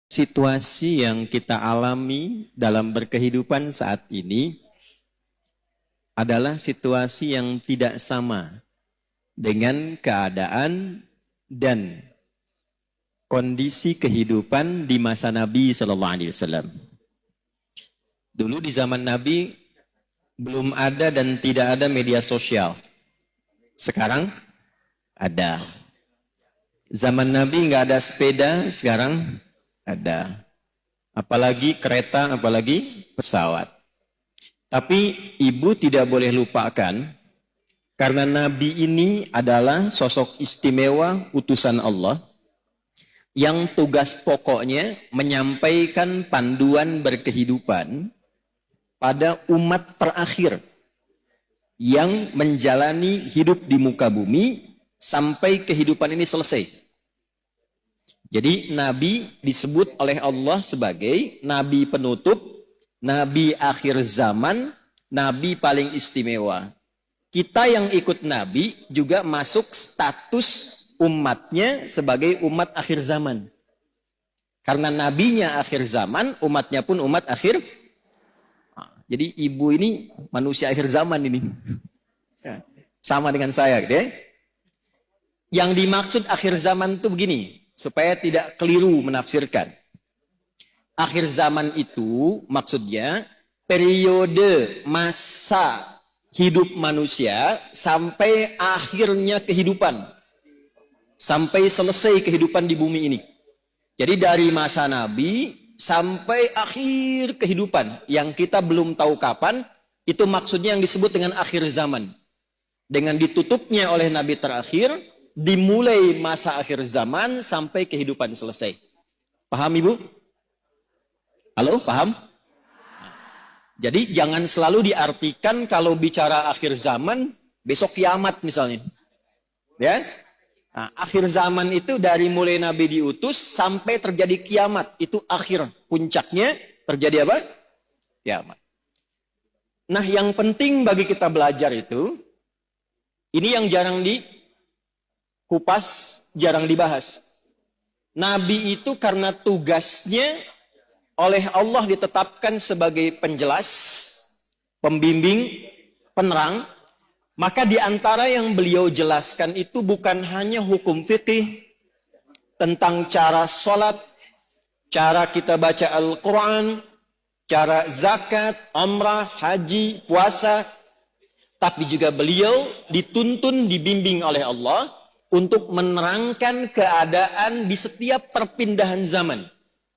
Situasi yang kita alami dalam berkehidupan saat ini adalah situasi yang tidak sama dengan keadaan dan kondisi kehidupan di masa Nabi Shallallahu Alaihi Wasallam. Dulu di zaman Nabi belum ada dan tidak ada media sosial. Sekarang ada. Zaman Nabi nggak ada sepeda, sekarang ada. Apalagi kereta, apalagi pesawat. Tapi ibu tidak boleh lupakan, karena Nabi ini adalah sosok istimewa utusan Allah, yang tugas pokoknya menyampaikan panduan berkehidupan pada umat terakhir yang menjalani hidup di muka bumi sampai kehidupan ini selesai. Jadi Nabi disebut oleh Allah sebagai Nabi penutup, Nabi akhir zaman, Nabi paling istimewa. Kita yang ikut Nabi juga masuk status umatnya sebagai umat akhir zaman. Karena Nabinya akhir zaman, umatnya pun umat akhir. Jadi ibu ini manusia akhir zaman ini. Sama dengan saya, gitu ya. Yang dimaksud akhir zaman itu begini, supaya tidak keliru menafsirkan. Akhir zaman itu maksudnya periode masa hidup manusia sampai akhirnya kehidupan. Sampai selesai kehidupan di bumi ini. Jadi dari masa Nabi sampai akhir kehidupan yang kita belum tahu kapan, itu maksudnya yang disebut dengan akhir zaman. Dengan ditutupnya oleh Nabi terakhir, dimulai masa akhir zaman sampai kehidupan selesai. Paham Ibu? Halo, paham? Jadi jangan selalu diartikan kalau bicara akhir zaman, besok kiamat misalnya. Ya? Nah, akhir zaman itu dari mulai Nabi diutus sampai terjadi kiamat. Itu akhir, puncaknya terjadi apa? Kiamat. Nah, yang penting bagi kita belajar itu, ini yang jarang dikupas, jarang dibahas. Nabi itu karena tugasnya oleh Allah ditetapkan sebagai penjelas, pembimbing, penerang, maka di antara yang beliau jelaskan itu bukan hanya hukum fikih tentang cara sholat, cara kita baca Al-Quran, cara zakat, umrah, haji, puasa, tapi juga beliau dituntun, dibimbing oleh Allah untuk menerangkan keadaan di setiap perpindahan zaman.